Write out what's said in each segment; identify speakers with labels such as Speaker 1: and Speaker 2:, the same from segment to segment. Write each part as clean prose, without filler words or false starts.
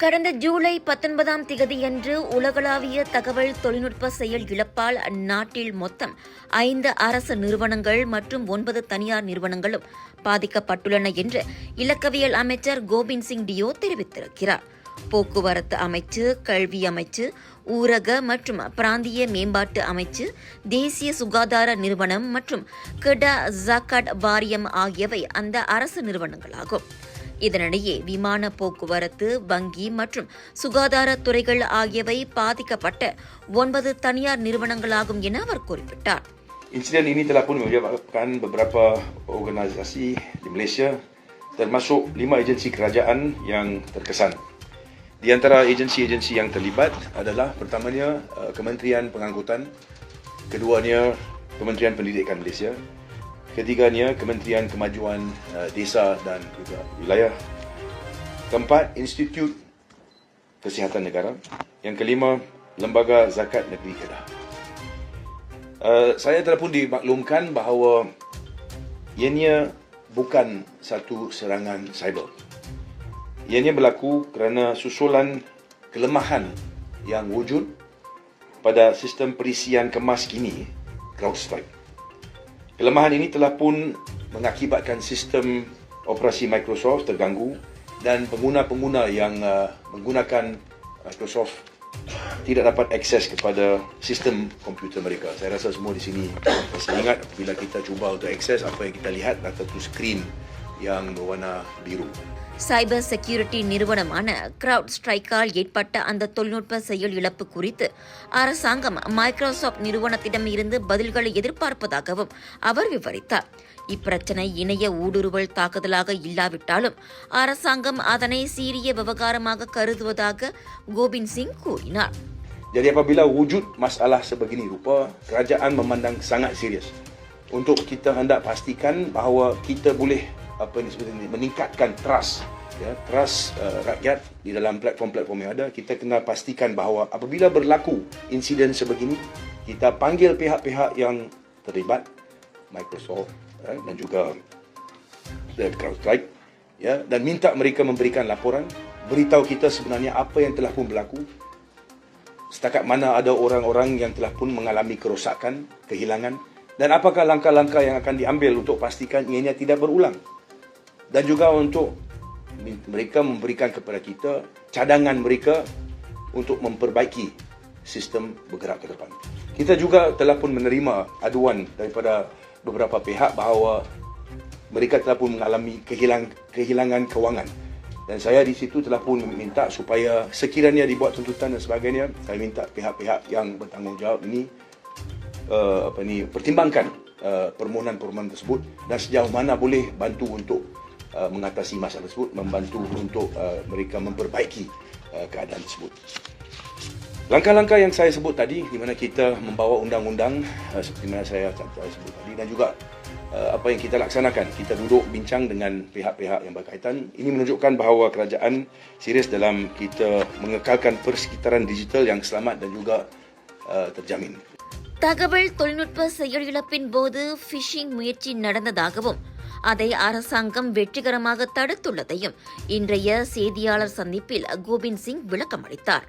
Speaker 1: கடந்த ஜூலை 19ஆம் திகதியன்று உலகளாவிய தகவல் தொழில்நுட்ப செயல் இழப்பால் நாட்டில் மொத்தம் 5 அரசு நிறுவனங்கள் மற்றும் 9 தனியார் நிறுவனங்களும் பாதிக்கப்பட்டுள்ளன என்று இலக்கவியல் அமைச்சர் கோபிந்த் சிங் டியோ தெரிவித்திருக்கிறார். போக்குவரத்து அமைச்சு, கல்வி அமைச்சு, ஊரக மற்றும் பிராந்திய மேம்பாட்டு அமைச்சு, தேசிய சுகாதார நிறுவனம் மற்றும் கெடா ஜகாட் வாரியம் ஆகியவை அந்த அரசு நிறுவனங்களாகும். இதனிடையே விமான போக்குவரத்து, வங்கி மற்றும் சுகாதாரத்துறைகள் ஆகியவை பாதிக்கப்பட்ட 9 தனியார் நிறுவனங்களாகும் என அவர் குறிப்பிட்டார்.
Speaker 2: Insiden ini telah pun menyebabkan beberapa organisasi di Malaysia termasuk 5 agensi kerajaan yang terkesan. Di antara agensi-agensi yang terlibat adalah pertamanya Kementerian Pengangkutan, keduanya Kementerian Pendidikan Malaysia, ketiganya Kementerian Kemajuan Desa dan juga Wilayah, keempat Institut Kesihatan Negara, yang kelima Lembaga Zakat Negeri Kedah. Saya telah pun dimaklumkan bahawa ianya bukan satu serangan cyber. Ianya berlaku kerana susulan kelemahan yang wujud pada sistem perisian kemas kini, CrowdStrike. Kelemahan ini telah pun mengakibatkan sistem operasi Microsoft terganggu dan pengguna-pengguna yang menggunakan Microsoft tidak dapat akses kepada sistem komputer mereka. Saya rasa semua di sini masih ingat bila kita cuba untuk akses, apa yang kita lihat data tu skrin yang berwarna biru.
Speaker 1: Cyber security நிறுவனமான கிரவுட்ஸ்ட்ரைக்கால் ஏற்பட்ட அந்த தொழில்நுட்ப செயல் இழப்பு குறித்து அரசாங்கம் Microsoft நிறுவனத்திடம் இருந்து பதில்களை எதிர்பார்ப்பதாகவும் அவர் விவரித்தார். இப்பிரச்சினை இணைய ஊடுருவல் தாக்குதலாக இல்லாவிட்டாலும் அரசாங்கம் அதனை சீரிய விவகாரமாக கருதுவதாக கோபிந்த் சிங் கூறினார்.
Speaker 2: Jadi apabila wujud masalah sebegini rupa, kerajaan memandang sangat serius untuk kita hendak pastikan bahawa kita boleh meningkatkan trust rakyat di dalam platform-platform yang ada. Kita kena pastikan bahawa apabila berlaku insiden sebegini, kita panggil pihak-pihak yang terlibat, Microsoft dan juga CrowdStrike, dan minta mereka memberikan laporan, beritahu kita sebenarnya apa yang telah pun berlaku, setakat mana ada orang-orang yang telah pun mengalami kerosakan, kehilangan, dan apakah langkah-langkah yang akan diambil untuk pastikan ianya tidak berulang. Dan juga untuk mereka memberikan kepada kita cadangan mereka untuk memperbaiki sistem bergerak ke depan. Kita juga telah pun menerima aduan daripada beberapa pihak bahawa mereka telah pun mengalami kehilangan kewangan. Dan saya di situ telah pun minta supaya sekiranya dibuat tuntutan dan sebagainya, saya minta pihak-pihak yang bertanggungjawab ini pertimbangkan permohonan-permohonan tersebut dan sejauh mana boleh bantu untuk mengatasi masalah tersebut, membantu untuk mereka memperbaiki keadaan tersebut. Langkah-langkah yang saya sebut tadi, di mana kita membawa undang-undang seperti mana saya sebut tadi, dan juga apa yang kita laksanakan, kita duduk bincang dengan pihak-pihak yang berkaitan. Ini menunjukkan bahawa kerajaan serius dalam kita mengekalkan persekitaran digital yang selamat dan juga terjamin.
Speaker 1: தகவல் தொழில்நுட்ப செயல் இழப்பின் போது phishing முயற்சி நடந்ததாகவும் அதை அரசாங்கம் வெற்றிகரமாக தடுத்துள்ளதையும் இன்றைய செய்தியாளர் சந்திப்பில் கோபிந்த் சிங் விளக்கமளித்தார்.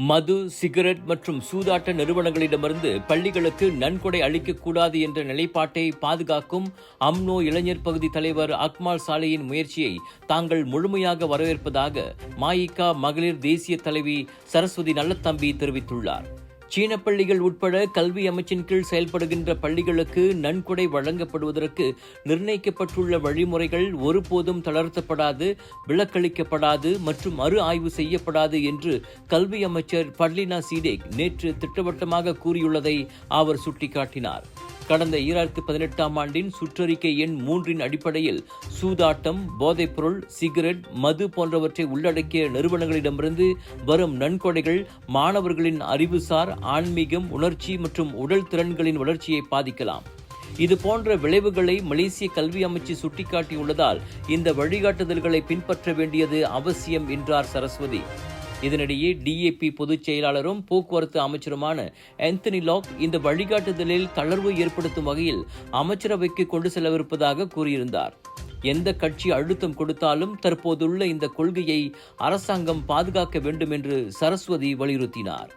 Speaker 3: மது, சிகரெட் மற்றும் சூதாட்ட நிறுவனங்களிடமிருந்து பள்ளிகளுக்கு நன்கொடை அளிக்கக்கூடாது என்ற நிலைப்பாட்டை பாதுகாக்கும் அம்னோ இளைஞர் பகுதி தலைவர் அக்மால் சாலேயின் முயற்சியை தாங்கள் முழுமையாக வரவேற்பதாக மாயிகா மகளிர் தேசிய தலைவி சரஸ்வதி நல்லத்தம்பி தெரிவித்துள்ளார். சீன பள்ளிகள் உட்பட கல்வி அமைச்சின் கீழ் செயல்படுகின்ற பள்ளிகளுக்கு நன்கொடை வழங்கப்படுவதற்கு நிர்ணயிக்கப்பட்டுள்ள வழிமுறைகள் ஒருபோதும் தளர்த்தப்படாது, விலக்களிக்கப்படாது மற்றும் மறு ஆய்வு செய்யப்படாது என்று கல்வி அமைச்சர் பட்லினா சீடேக் நேற்று திட்டவட்டமாக கூறியுள்ளதை அவர் சுட்டிக்காட்டினார். கடந்த 2018ஆம் ஆண்டின் சுற்றறிக்கை எண் 3 அடிப்படையில் சூதாட்டம், போதைப்பொருள், சிகரெட், மது போன்றவற்றை உள்ளடக்கிய நிறுவனங்களிடமிருந்து வரும் நன்கொடைகள் மாணவர்களின் அறிவுசார், ஆன்மீகம், உணர்ச்சி மற்றும் உடல் திறன்களின் வளர்ச்சியை பாதிக்கலாம். இதுபோன்ற விளைவுகளை மலேசிய கல்வி அமைச்சு சுட்டிக்காட்டியுள்ளதால் இந்த வழிகாட்டுதல்களை பின்பற்ற வேண்டியது அவசியம் என்றார் சரஸ்வதி. இதனிடையே DAP பொதுச் செயலாளரும் போக்குவரத்து அமைச்சருமான ஆந்தனி லாக் இந்த வழிகாட்டுதலில் தளர்வு ஏற்படுத்தும் வகையில் அமைச்சரவைக்கு கொண்டு செல்லவிருப்பதாக கூறியிருந்தார். எந்த கட்சி அழுத்தம் கொடுத்தாலும் தற்போதுள்ள இந்த கொள்கையை அரசாங்கம் பாதுகாக்க வேண்டும் என்று சரஸ்வதி வலியுறுத்தினார்.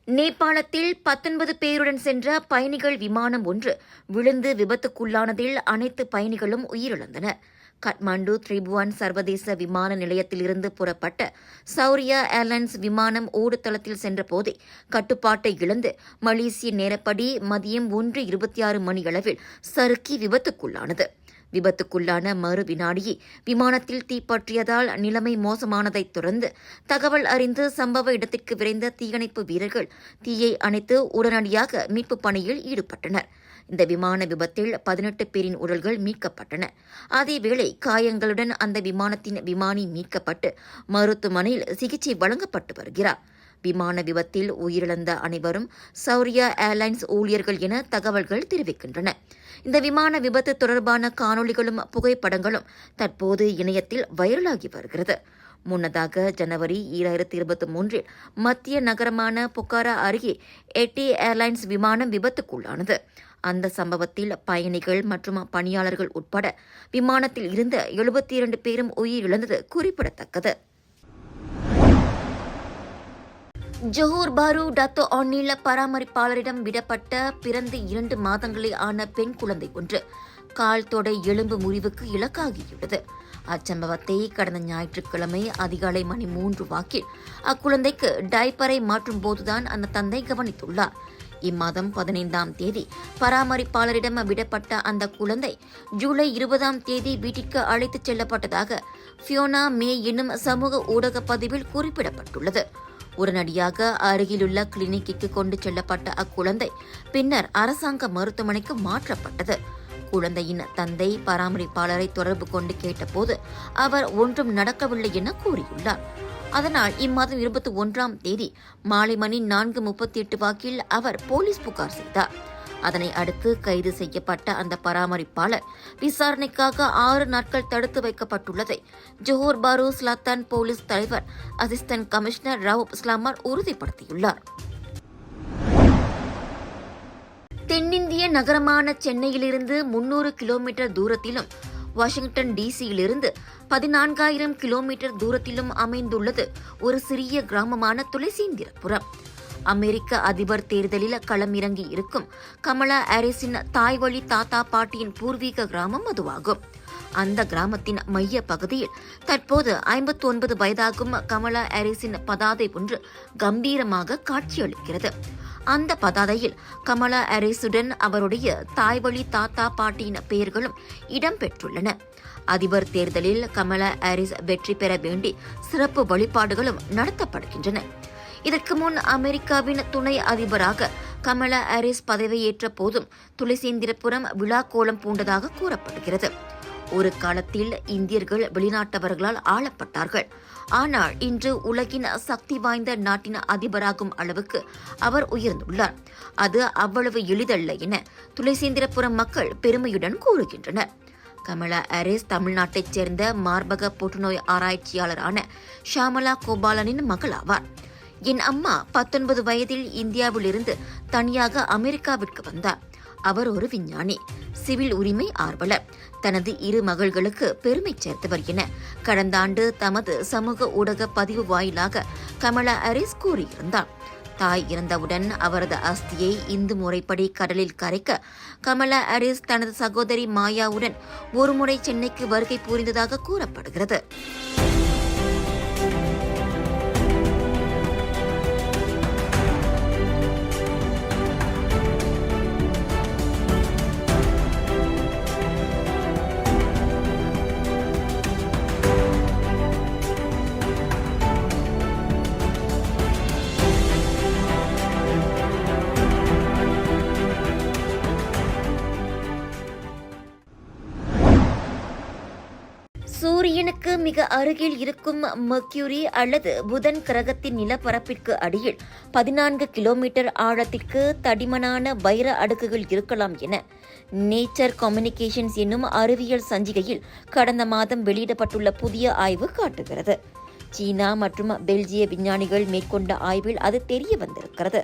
Speaker 1: நேபாளத்தில் 19 பேருடன் சென்ற பயணிகள் விமானம் ஒன்று விழுந்து விபத்துக்குள்ளானதில் அனைத்து பயணிகளும் உயிரிழந்தனர். காட்மாண்டு திரிபுவன் சர்வதேச விமான நிலையத்திலிருந்து புறப்பட்ட சௌரியா ஏர்லைன்ஸ் விமானம் ஓடுதளத்தில் சென்றபோதே கட்டுப்பாட்டை இழந்து மலேசிய நேரப்படி மதியம் 1:26 மணியளவில் சறுக்கி விபத்துக்குள்ளானது. விபத்துக்குள்ளான மறு வினாடியே விமானத்தில் தீப்பற்றியதால் நிலைமை மோசமானதைத் தொடர்ந்து தகவல் அறிந்து சம்பவ இடத்திற்கு விரைந்த தீயணைப்பு வீரர்கள் தீயை அணைத்து உடனடியாக மீட்புப் பணியில் ஈடுபட்டனர். இந்த விமான விபத்தில் 18 பேரின் உடல்கள் மீட்கப்பட்டன. அதேவேளை காயங்களுடன் அந்த விமானத்தின் விமானி மீட்கப்பட்டு மருத்துவமனையில் சிகிச்சை வழங்கப்பட்டு வருகிறார். விமான விபத்தில் உயிரிழந்த அனைவரும் சௌரியா ஏர்லைன்ஸ் ஊழியர்கள் என தகவல்கள் தெரிவிக்கின்றன. இந்த விமான விபத்து தொடர்பான காணொளிகளும் புகைப்படங்களும் தற்போது இணையத்தில் வைரலாகி வருகிறது. முன்னதாக ஜனவரி 2023 மத்திய நகரமான பொக்காரா அருகே எட்டி ஏர்லைன்ஸ் விமானம் விபத்துக்குள்ளானது. அந்த சம்பவத்தில் பயணிகள் மற்றும் பணியாளர்கள் உட்பட விமானத்தில் இருந்த 72 பேரும் உயிரிழந்தது குறிப்பிடத்தக்கது. ஜோஹர் பாரு டத்தோ ஒன்னில் பராமரிப்பாளரிடம் விடப்பட்ட பிறந்து 2 மாதங்களே ஆன பெண் குழந்தை ஒன்று கால் தொடை எலும்பு முறிவுக்கு இலக்காகியுள்ளது. அச்சம்பவத்தை கடந்த ஞாயிற்றுக்கிழமை அதிகாலை மணி 3 வாக்கில் அக்குழந்தைக்கு டைப்பரை மாற்றும் போதுதான் அந்த தந்தை கவனித்துள்ளார். இம்மாதம் 15ஆம் தேதி பராமரிப்பாளரிடம் விடப்பட்ட அந்த குழந்தை ஜூலை 20ஆம் தேதி வீட்டிற்கு அழைத்துச் செல்லப்பட்டதாக ஃபியோனா மே என்னும் சமூக ஊடக பதிவில் குறிப்பிடப்பட்டுள்ளது. உடனடியாக அருகிலுள்ள கிளினிக்கு கொண்டு செல்லப்பட்ட அக்குழந்தை பின்னர் அரசாங்க மருத்துவமனைக்கு மாற்றப்பட்டது. குழந்தையின் தந்தை பராமரிப்பாளரை தொடர்பு கொண்டு கேட்டபோது அவர் ஒன்றும் நடக்கவில்லை என கூறியுள்ளார். அதனால் இம்மாதம் 21ஆம் தேதி மாலை மணி 4:38 வாக்கில் அவர் போலீஸ் புகார் செய்தார். அதனை அடுத்து கைது செய்யப்பட்ட அந்த பராமரிப்பாளர் விசாரணைக்காக 6 நாட்கள் தடுத்து வைக்கப்பட்டுள்ளதை ஜோஹர் பாரு ஸ்லாத்தான் போலீஸ் தலைவர் அசிஸ்டன்ட் கமிஷனர் ரவூப் இஸ்லாமார் உறுதிப்படுத்தியுள்ளார். தென்னிந்திய நகரமான சென்னையிலிருந்து 300 கிலோமீட்டர் தூரத்திலும் வாஷிங்டன் டிசியிலிருந்து 14,000 கிலோமீட்டர் தூரத்திலும் அமைந்துள்ளது ஒரு சிறிய கிராமமான துளசீந்திரபுரம். அமெரிக்க அதிபர் தேர்தலில் களமிறங்கி இருக்கும் கமலா ஹாரிஸின் தாய்வழி தாத்தா பாட்டியின் பூர்வீக கிராமம் அதுவாகும். அந்த கிராமத்தின் மைய பகுதியில் தற்போது 59 வயதாகும் கமலா ஹாரிஸின் பதாதை ஒன்று கம்பீரமாக காட்சியளிக்கிறது. அந்த பதாதையில் கமலா ஹாரிஸுடன் அவருடைய தாய்வழி தாத்தா பாட்டியின் பெயர்களும் இடம்பெற்றுள்ளன. அதிபர் தேர்தலில் கமலா ஹாரிஸ் வெற்றி பெற வேண்டி சிறப்பு வழிபாடுகளும் நடத்தப்படுகின்றன. இதற்கு முன் அமெரிக்காவின் துணை அதிபராக கமலா ஹாரிஸ் பதவியேற்ற போதும் துளசீந்திரபுரம் விழா கோலம் பூண்டதாக கூறப்படுகிறது. ஒரு காலத்தில் இந்தியர்கள் வெளிநாட்டவர்களால் ஆளப்பட்டார்கள். ஆனால் இன்று உலகின் சக்தி வாய்ந்த நாட்டின் அதிபராகும் அளவுக்கு அவர் உயர்ந்துள்ளார். அது அவ்வளவு எளிதல்ல என துளசீந்திரபுரம் மக்கள் பெருமையுடன் கூறுகின்றனர். கமலா ஹாரிஸ் தமிழ்நாட்டைச் சேர்ந்த மார்பக புற்றுநோய் ஆராய்ச்சியாளரான ஷாமலா கோபாலனின் மகள் ஆவார். என் அம்மா 19 வயதில் இந்தியாவிலிருந்து தனியாக அமெரிக்காவிற்கு வந்தார். அவர் ஒரு விஞ்ஞானி, சிவில் உரிமை ஆர்வலர், தனது 2 மகள்களுக்கு பெருமை சேர்த்தவர் என கடந்த ஆண்டு தமது சமூக ஊடக பதிவு வாயிலாக கமலா ஹாரிஸ் கூறியிருந்தார். தாய் இறந்தவுடன் அவரது அஸ்தியை இந்து முறைப்படி கடலில் கரைக்க கமலா ஹாரிஸ் தனது சகோதரி மாயாவுடன் ஒருமுறை சென்னைக்கு வருகை புரிந்ததாக கூறப்படுகிறது. சூரியனுக்கு மிக அருகில் இருக்கும் மெர்க்யூரி அல்லது புதன் கிரகத்தின் நிலப்பரப்பிற்கு அடியில் 14 கிலோமீட்டர் ஆழத்திற்கு தடிமனான வைர அடுக்குகள் இருக்கலாம் என நேச்சர் கம்யூனிகேஷன்ஸ் என்னும் அறிவியல் சஞ்சிகையில் கடந்த மாதம் வெளியிடப்பட்டுள்ள புதிய ஆய்வு காட்டுகிறது. சீனா மற்றும் பெல்ஜிய விஞ்ஞானிகள் மேற்கொண்ட ஆய்வில் அது தெரிய வந்திருக்கிறது.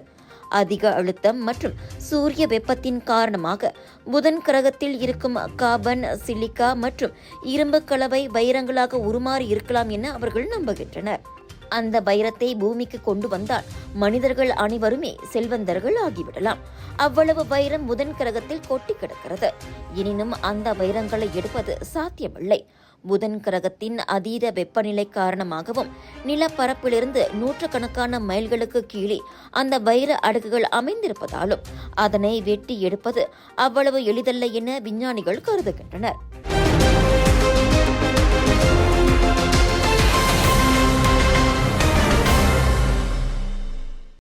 Speaker 1: அதிக அழுத்தம் மற்றும் சூரிய வெப்பத்தின் காரணமாக புதன் கிரகத்தில் இருக்கும் கார்பன், சிலிக்கா மற்றும் இரும்பு கலவை வைரங்களாக உருமாறி இருக்கலாம் என அவர்கள் நம்புகின்றனர். அந்த வைரத்தை பூமிக்கு கொண்டு வந்தால் மனிதர்கள் அனைவருமே செல்வந்தர்கள் ஆகிவிடலாம். அவ்வளவு வைரம் புதன் கிரகத்தில் கொட்டி கிடக்கிறது. எனினும் அந்த வைரங்களை எடுப்பது சாத்தியமில்லை. புதன் கிரகத்தின் அதீத வெப்பநிலை காரணமாகவும் நிலப்பரப்பிலிருந்து நூற்றுக்கணக்கான மைல்களுக்கு கீழே அந்த வைர அடுக்குகள் அமைந்திருப்பதாலும் அதனை வெட்டி எடுப்பது அவ்வளவு எளிதல்ல என விஞ்ஞானிகள் கருதுகின்றனர்.